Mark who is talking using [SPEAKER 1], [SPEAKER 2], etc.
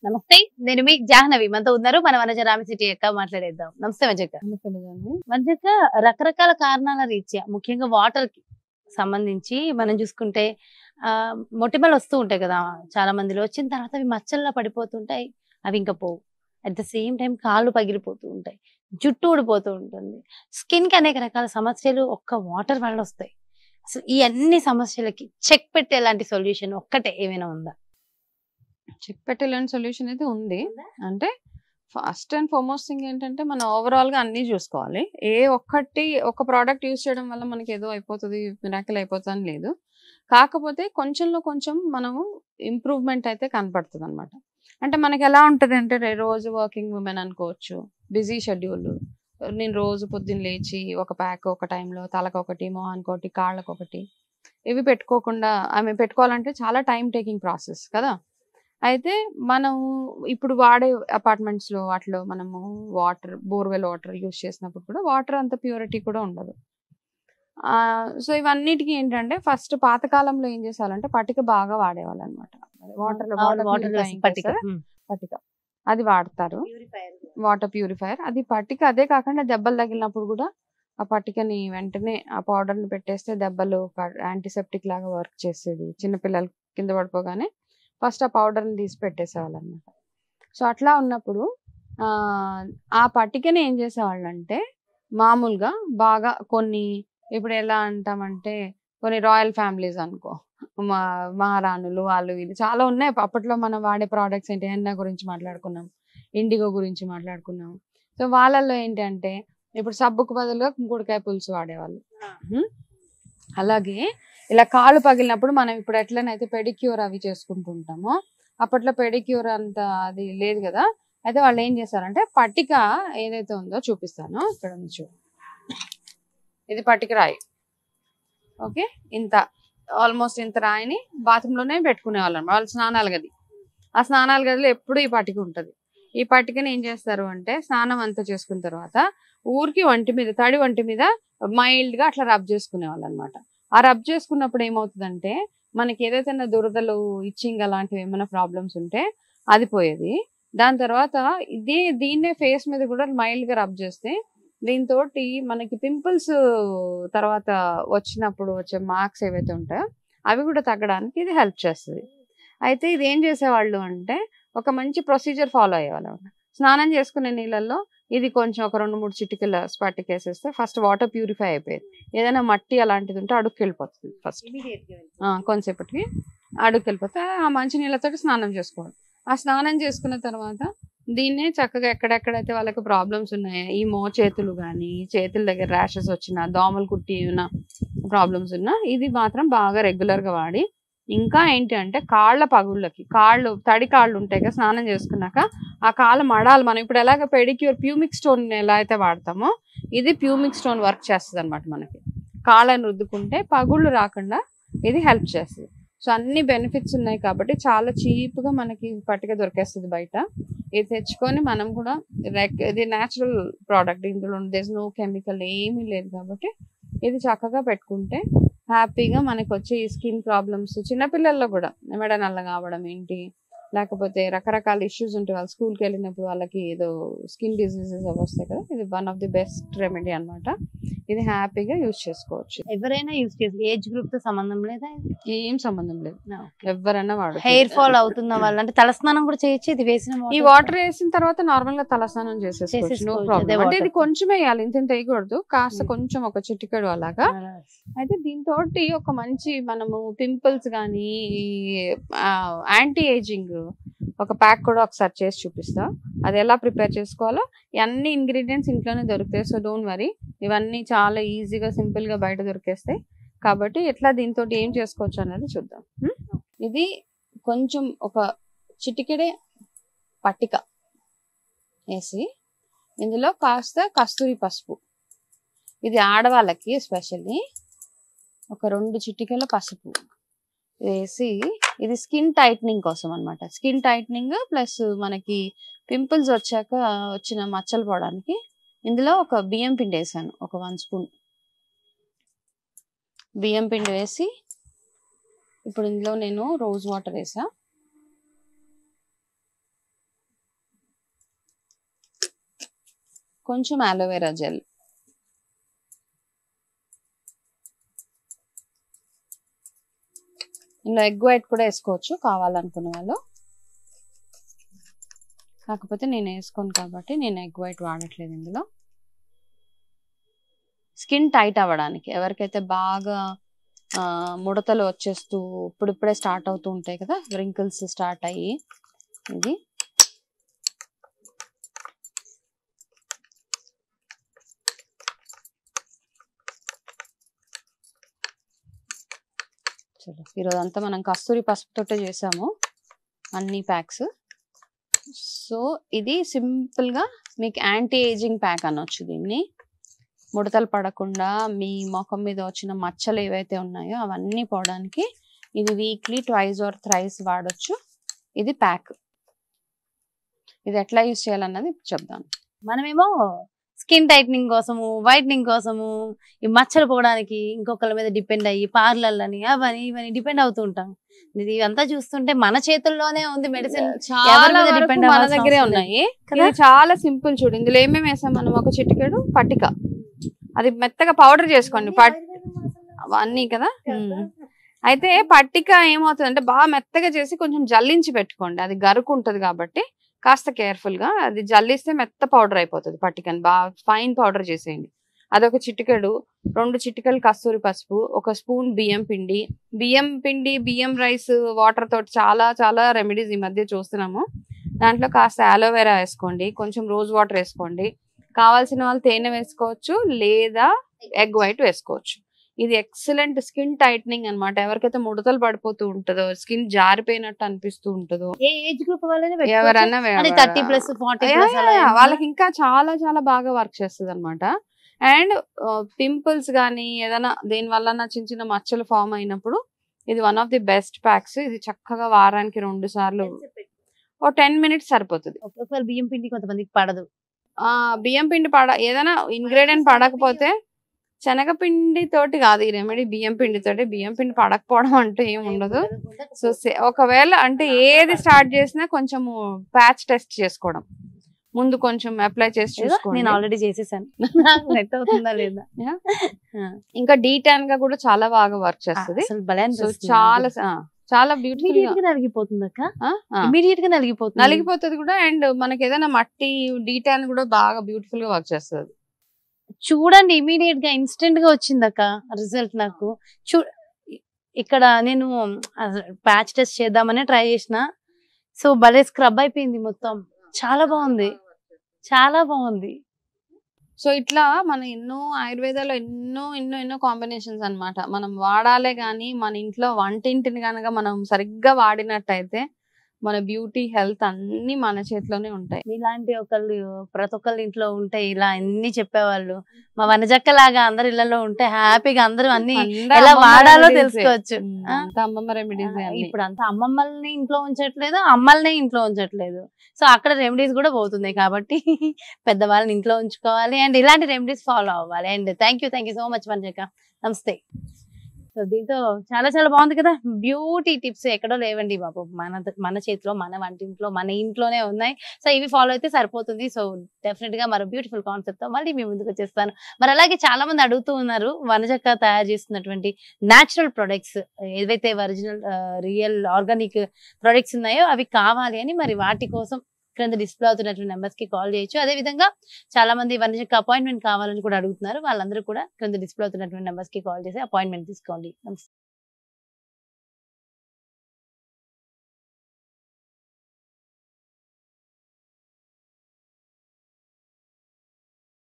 [SPEAKER 1] నమస్తే. నేను మీ జాహ్నవి. మనతో ఉన్నారు మన వనజ రామసిటీ అక్క. మాట్లాడేద్దాం. నమస్తే వనజక్క. వనజక్క, రకరకాల కారణాల రీత్యా ముఖ్యంగా వాటర్ కి సంబంధించి మనం చూసుకుంటే మొటిమలు వస్తూ ఉంటాయి కదా చాలా మందిలో. వచ్చిన తర్వాత అవి మచ్చల్లా పడిపోతుంటాయి. అవి ఇంకా పోవు. అట్ ద సేమ్ టైం కాళ్ళు పగిలిపోతూ ఉంటాయి, జుట్టు ఊడిపోతూ ఉంటుంది. స్కిన్ కి అనేక రకాల సమస్యలు ఒక్క వాటర్ వల్ల వస్తాయి. అసలు ఈ అన్ని సమస్యలకి చెక్ పెట్టేలాంటి సొల్యూషన్ ఒక్కటే ఏమైనా ఉందా?
[SPEAKER 2] చెక్ పెట్టలేని సొల్యూషన్ అయితే ఉంది. అంటే ఫస్ట్ అండ్ ఫార్మోస్ట్ థింగ్ ఏంటంటే మనం ఓవరాల్ గా అన్ని చూసుకోవాలి. ఒక ప్రోడక్ట్ యూస్ చేయడం వల్ల మనకి ఏదో అయిపోతుంది, మిరాకిల్ అయిపోతుంది అని లేదు. కాకపోతే కొంచెంలో కొంచెం మనము ఇంప్రూవ్మెంట్ అయితే కనపడుతుంది అనమాట. అంటే మనకి ఎలా ఉంటుంది అంటే, రోజు వర్కింగ్ ఉమెన్ అనుకోవచ్చు, బిజీ షెడ్యూల్. నేను రోజు పొద్దున్న లేచి ఒక ప్యాక్ ఒక టైంలో, తలకొకటి, మొహానికొకటి, కాళ్ళకొకటి, ఇవి పెట్టుకోకుండా పెట్టుకోవాలంటే చాలా టైం టేకింగ్ ప్రాసెస్ కదా. అయితే మనం ఇప్పుడు వాడే అపార్ట్మెంట్స్లో వాటిలో మనము బోర్వెల్ వాటర్ యూస్ చేసినప్పుడు కూడా వాటర్ అంత ప్యూరిటీ కూడా ఉండదు. సో ఇవన్నిటికీ ఏంటంటే ఫస్ట్ పాతకాలంలో ఏం చేసేవాళ్ళంటే పటిక బాగా వాడేవాళ్ళు అనమాట. పటిక అది వాడతారు, వాటర్ ప్యూరిఫైయర్. అది పటిక అదే కాకుండా దెబ్బలు తగిలినప్పుడు కూడా ఆ పటికని వెంటనే ఆ పౌడర్ని పెట్టేస్తే దెబ్బలు యాంటీసెప్టిక్ లాగా వర్క్ చేసేది. చిన్నపిల్లలు కింద పడిపోగానే ఫస్ట్ ఆ పౌడర్ని తీసి పెట్టేసేవాళ్ళు అనమాట. సో అట్లా ఉన్నప్పుడు ఆ పటికని ఏం చేసేవాళ్ళు అంటే, మామూలుగా బాగా కొన్ని, ఇప్పుడు ఎలా అంటామంటే కొన్ని రాయల్ ఫ్యామిలీస్ అనుకో, మహారాణులు వాళ్ళు వీళ్ళు చాలా ఉన్నాయి. అప్పట్లో మనం వాడే ప్రోడక్ట్స్ ఏంటి, హెన్నా గురించి మాట్లాడుకున్నాం, ఇండిగో గురించి మాట్లాడుకున్నాం. సో వాళ్ళల్లో ఏంటంటే ఇప్పుడు సబ్బుకు బదులుగా కుంకుడుకాయ పులుసు వాడేవాళ్ళు. అలాగే ఇలా కాళ్ళు పగిలినప్పుడు మనం ఇప్పుడు ఎట్లనైతే పెడిక్యూర్ అవి చేసుకుంటుంటామో, అప్పట్లో పెడిక్యూర్ అంత అది లేదు కదా. అయితే వాళ్ళు ఏం చేస్తారంటే పట్టిక ఏదైతే ఉందో చూపిస్తాను, ఇక్కడ ఉంది చూడు. ఇది పట్టిక రాయి. ఓకే, ఇంత ఆల్మోస్ట్ ఇంత రాయిని బాత్రూంలోనే పెట్టుకునే వాళ్ళ స్నానాల గది. ఆ స్నానాల గదిలో ఎప్పుడు ఈ పట్టిక ఉంటుంది. ఈ పట్టికని ఏం చేస్తారు అంటే, స్నానం అంతా చేసుకున్న తర్వాత ఊరికి తడి ఒంటి మీద మైల్డ్ గా అట్లా రబ్ చేసుకునే వాళ్ళు అనమాట. ఆ రబ్ చేసుకున్నప్పుడు ఏమవుతుందంటే, మనకి ఏదైతే దురదలు, ఇచ్చింగ్ అలాంటివి ఏమైనా ప్రాబ్లమ్స్ ఉంటే అది పోయేది. దాని తర్వాత దీన్నే ఫేస్ మీద కూడా మైల్డ్ గా రబ్ చేస్తే, దీంతో మనకి పింపుల్స్ తర్వాత వచ్చినప్పుడు వచ్చే మార్క్స్ ఏవైతే ఉంటాయో అవి కూడా తగ్గడానికి ఇది హెల్ప్ చేస్తుంది. అయితే ఇది ఏం చేసేవాళ్ళు అంటే, ఒక మంచి ప్రొసీజర్ ఫాలో అయ్యేవాళ్ళు. స్నానం చేసుకునే నీళ్ళల్లో ఇది కొంచెం ఒక 2-3 చిటికల స్పాటిక్ వేసేస్తే ఫస్ట్ వాటర్ ప్యూరిఫై అయిపోయేది. ఏదైనా మట్టి అలాంటిది ఉంటే అడుక్కి వెళ్ళిపోతుంది. ఫస్ట్ కొంతసేపటికి అడుక్కి వెళ్ళిపోతే ఆ మంచి నీళ్ళతో స్నానం చేసుకోవాలి. ఆ స్నానం చేసుకున్న తర్వాత దీన్నే చక్కగా ఎక్కడెక్కడైతే వాళ్ళకి ప్రాబ్లమ్స్ ఉన్నాయో, ఈ చేతులు కానీ, చేతుల దగ్గర ర్యాషెస్ వచ్చినా, దోమలు కుట్టి ఉన్న ప్రాబ్లమ్స్ ఉన్నా, ఇది మాత్రం బాగా రెగ్యులర్గా వాడి, ఇంకా ఏంటి అంటే కాళ్ళ పగుళ్ళకి, తడి కాళ్ళు ఉంటాయి కదా, స్నానం చేసుకున్నాక ఆ కాళ్ళ మడాలు, మనం ఇప్పుడు ఎలాగ పెడిక్యూర్ ప్యూమిక్ స్టోన్ ఎలా అయితే వాడతామో, ఇది ప్యూమిక్ స్టోన్ వర్క్ చేస్తుంది అనమాట. మనకి కాళ్ళని రుద్దుకుంటే పగుళ్ళు రాకుండా ఇది హెల్ప్ చేస్తుంది. సో అన్ని బెనిఫిట్స్ ఉన్నాయి కాబట్టి చాలా చీప్గా మనకి పట్టిక దొరికేస్తుంది బయట. ఇది తెచ్చుకొని మనం కూడా ఇది న్యాచురల్ ప్రోడక్ట్, ఇందులో నో కెమికల్ ఏమీ లేదు కాబట్టి ఇది చక్కగా పెట్టుకుంటే హ్యాపీగా మనకు వచ్చే ఈ స్కిన్ ప్రాబ్లమ్స్, చిన్నపిల్లల్లో కూడా మెడ నల్లగా అవ్వడం ఏంటి, లేకపోతే రకరకాల ఇష్యూస్ ఉంటాయి, వాళ్ళు స్కూల్కి వెళ్ళినప్పుడు వాళ్ళకి ఏదో స్కిన్ డిసీజెస్ అవి వస్తాయి కదా, ఇది one of the best remedy అనమాట. ఇది హ్యాపీగా యూజ్ చేసుకోవచ్చు.
[SPEAKER 1] ఎవరైనా యూజ్ చేసి, ఏజ్ గ్రూప్ తో సంబంధం లేదా?
[SPEAKER 2] ఏం సంబంధం లేదు, ఎవరైనా వాడు.
[SPEAKER 1] హెయిర్ ఫాల్ అవుతున్న వాళ్ళు అంటే తలస్నానం కూడా చేయొచ్చు ఇది వేసిన
[SPEAKER 2] ఈ వాటర్ వేసిన తర్వాత నార్మల్ గా తలస్నానం చేసేసుకోవచ్చు, నో ప్రాబ్లం. అంటే ఇది కొంచెం వేయాలి, ఇంత వేయకూడదు, కాస్త కొంచెం ఒక చిటికెడు అలాగా. అయితే దీంతో ఒక మంచి మనము పింపుల్స్ కానీ యాంటీ ఏజింగ్ ఒక ప్యాక్ కూడా ఒకసారి చేసి చూపిస్తా. అది ఎలా ప్రిపేర్ చేసుకోవాలో అన్ని ఇంగ్రీడియంట్స్ ఇంట్లోనే దొరుకుతాయి. సో డోంట్ వరీ, ఇవన్నీ చాలా ఈజీగా సింపుల్ గా బయట దొరికేస్తాయి కాబట్టి ఎట్లా దీంతో ఏం చేసుకోవచ్చు అనేది చూద్దాం. ఇది కొంచెం ఒక చిటికెడే పట్టిక వేసి, ఇందులో కాస్త కస్తూరి పసుపు, ఇది ఆడవాళ్ళకి ఎస్పెషల్లీ ఒక 2 చిటికెల పసుపు వేసి, ఇది స్కిన్ టైట్నింగ్ కోసం అనమాట. స్కిన్ టైట్నింగ్ ప్లస్ మనకి పింపుల్స్ వచ్చాక వచ్చిన మచ్చలు పోవడానికి. ఇందులో ఒక బియ్యం పిండి వేసాను, ఒక 1 స్పూన్ బియ్యం పిండి వేసి, ఇప్పుడు ఇందులో నేను రోజ్ వాటర్ వేసా. కొంచెం అలోవెరా జెల్, ఇందులో ఎగ్ వైట్ కూడా వేసుకోవచ్చు కావాలనుకునే వాళ్ళు, కాకపోతే నేను వేసుకోను కాబట్టి నేను ఎగ్ వైట్ వాడట్లేదు ఇందులో. స్కిన్ టైట్ అవ్వడానికి, ఎవరికైతే బాగా ముడతలు వచ్చేస్తూ ఇప్పుడిప్పుడే స్టార్ట్ అవుతూ ఉంటాయి కదా, రింకిల్స్ స్టార్ట్ అయ్యి, ఇది చలో ఈరోజంతా మనం కస్తూరి పసుపుతోటే చేసాము అన్ని ప్యాక్స్. సో ఇది సింపుల్గా మీకు యాంటీ ఏజింగ్ ప్యాక్ అనొచ్చు దీన్ని. ముడతలు పడకుండా మీ ముఖం మీద వచ్చిన మచ్చలు ఏవైతే ఉన్నాయో అవన్నీ పోవడానికి ఇది వీక్లీ 2 or 3 వాడొచ్చు. ఇది ప్యాక్. ఇది ఎట్లా యూజ్ చేయాలన్నది చెప్తాను.
[SPEAKER 1] మనమేమో స్కిన్ టైట్నింగ్ కోసము, వైట్నింగ్ కోసము, ఈ మచ్చలు పోవడానికి ఇంకొకళ్ళ మీద డిపెండ్ అయ్యి పార్లర్లని అవని ఇవని డిపెండ్ అవుతూ ఉంటాం. ఇది అంతా చూస్తుంటే మన చేతుల్లోనే ఉంది మెడిసిన్,
[SPEAKER 2] చాలా డిపెండ్ మన దగ్గరే ఉన్నాయి. చాలా సింపుల్ చూడు, ఇందులో ఏమేమి వేసాం మనం, ఒక చిటికెడు పట్టిక, అది మెత్తగా పౌడర్ చేసుకోండి అవన్నీ కదా. అయితే పట్టిక ఏమవుతుంది అంటే బాగా మెత్తగా చేసి కొంచెం జల్లించి పెట్టుకోండి, అది గరుకు ఉంటది కాబట్టి కాస్త కేర్ఫుల్ గా అది జల్లిస్తే మెత్త పౌడర్ అయిపోతుంది. పట్టికని బాగా ఫైన్ పౌడర్ చేసేయండి. అదొక చిటికెడు, 2 చిటికలు కస్తూరి పసుపు, 1 స్పూన్ బియ్యం పిండి. బియ్యం రైస్ వాటర్ తోటి చాలా చాలా రెమెడీస్ ఈ మధ్య చూస్తున్నాము. దాంట్లో కాస్త అలోవెరా వేసుకోండి, కొంచెం రోజ్ వాటర్ వేసుకోండి, కావాల్సిన వాళ్ళు తేనె వేసుకోవచ్చు లేదా ఎగ్ వైట్ వేసుకోవచ్చు. ఇది ఎక్సలెంట్ స్కిన్ టైట్నింగ్ అన్నమాట. ఎవరికైతే ముడతలు పడిపోతూ ఉంటుందో, స్కిన్ జారిపోయినట్టు అనిపిస్తూ ఉంటుందో,
[SPEAKER 1] ఏ ఏజ్ గ్రూప్ వాళ్ళైనా
[SPEAKER 2] ఎవరన్నా
[SPEAKER 1] 30+ 40+
[SPEAKER 2] వాళ్ళకి ఇంకా చాలా చాలా బాగా వర్క్ చేస్తుంది అనమాట. అండ్ పింపుల్స్ కానీ ఏదైనా దేని వల్ల చిన్న చిన్న మచ్చలు ఫామ్ అయినప్పుడు ఇది one of the best packs. ఇది చక్కగా వారానికి 2 సార్లు 10 minutes సరిపోతుంది.
[SPEAKER 1] ఒకవేళ బియ్యం పిండి కొంతమందికి పడదు,
[SPEAKER 2] బియ్యం పిండి ఏదైనా ఇంగ్రీడియంట్ పడకపోతే శనగపిండి తోటి కాదు ఈ రెమెడీ, బియ్యం పిండి తోటి. బియ్యం పిండి పడకపోవడం అంటూ ఏమి ఉండదు. సో ఒకవేళ అంటే ఏది స్టార్ట్ చేసినా కొంచెము ప్యాచ్ టెస్ట్ చేసుకోవడం, ముందు కొంచెం అప్లై చేసి చూసుకోండి.
[SPEAKER 1] నేను ఆల్రెడీ చేసేసాను, నెట్ అవుతుందా లేదా.
[SPEAKER 2] ఇంకా డీటాన్ గా కూడా చాలా బాగా వర్క్ చేస్తుంది. చాలా చాలా బ్యూటిఫుల్ గా
[SPEAKER 1] నలిగిపోతుంది అక్క, ఇమీడియట్ గా
[SPEAKER 2] నలిగిపోతుంది కూడా. అండ్ మనకి ఏదైనా మట్టి డీటాన్ కూడా బాగా బ్యూటిఫుల్ గా వర్క్ చేస్తుంది.
[SPEAKER 1] చూడండి, ఇమీడియట్ గా ఇన్స్టెంట్ గా వచ్చింది అక్క రిజల్ట్ నాకు. ఇక్కడ నేను ప్యాచ్ టెస్ట్ చేద్దామని ట్రై చేసిన, సో భలే స్క్రబ్ అయిపోయింది మొత్తం. చాలా బాగుంది, చాలా బాగుంది.
[SPEAKER 2] సో ఇట్లా మన ఎన్నో ఆయుర్వేదాలో ఎన్నో కాంబినేషన్స్ అన్నమాట. మనం వాడాలే గానీ మన ఇంట్లో వంటింటిని కనుక మనం సరిగ్గా వాడినట్టయితే మన బ్యూటీ హెల్త్ అన్ని మన చేతిలోనే ఉంటాయి.
[SPEAKER 1] ఇలాంటి ప్రతి ఒక్కళ్ళ ఇంట్లో ఉంటే ఇలా అన్ని చెప్పేవాళ్ళు. మా వనజక్క లాగా అందరి ఇళ్లలో ఉంటే హ్యాపీగా అందరూ అన్ని ఎలా వాడాలో తెలుసుకోవచ్చు.
[SPEAKER 2] అమ్మమ్మ రెమెడీస్.
[SPEAKER 1] ఇప్పుడు అంతా అమ్మమ్మల్ని ఇంట్లో ఉంచట్లేదు, అమ్మల్ని ఇంట్లో ఉంచట్లేదు. సో అక్కడ రెమెడీస్ కూడా పోతున్నాయి కాబట్టి పెద్దవాళ్ళని ఇంట్లో ఉంచుకోవాలి అండ్ ఇలాంటి రెమెడీస్ ఫాలో అవ్వాలి. And thank you so much వనజక్క. నమస్తే. సో దీంతో చాలా చాలా బాగుంది కదా. బ్యూటీ టిప్స్ ఎక్కడో లేవండి బాబు, మన చేతిలో, మన వంటింట్లో, మన ఇంట్లోనే ఉన్నాయి. సో ఇవి ఫాలో అయితే సరిపోతుంది. సో డెఫినెట్ గా మరో బ్యూటిఫుల్ కాన్సెప్ట్ తో మళ్ళీ మీ ముందుకు వచ్చేస్తాను. మరి అలాగే చాలా మంది అడుగుతూ ఉన్నారు, వనజక్క తయారు చేస్తున్నటువంటి న్యాచురల్ ప్రొడక్ట్స్ ఏవైతే ఒరిజినల్ రియల్ ఆర్గానిక్ ప్రొడక్ట్స్ ఉన్నాయో అవి కావాలి అని. మరి వాటి కోసం క్రింద డిస్ప్లే అవుతున్నటువంటి నెంబర్స్ కి కాల్ చేయొచ్చు. అదే విధంగా చాలా మంది వనజక్క అపాయింట్మెంట్ కావాలని కూడా అడుగుతున్నారు. వాళ్ళందరూ కూడా క్రింద డిస్ప్లే అవుతున్నటువంటి నెంబర్స్ కి కాల్ చేసి అపాయింట్మెంట్ తీసుకోండి.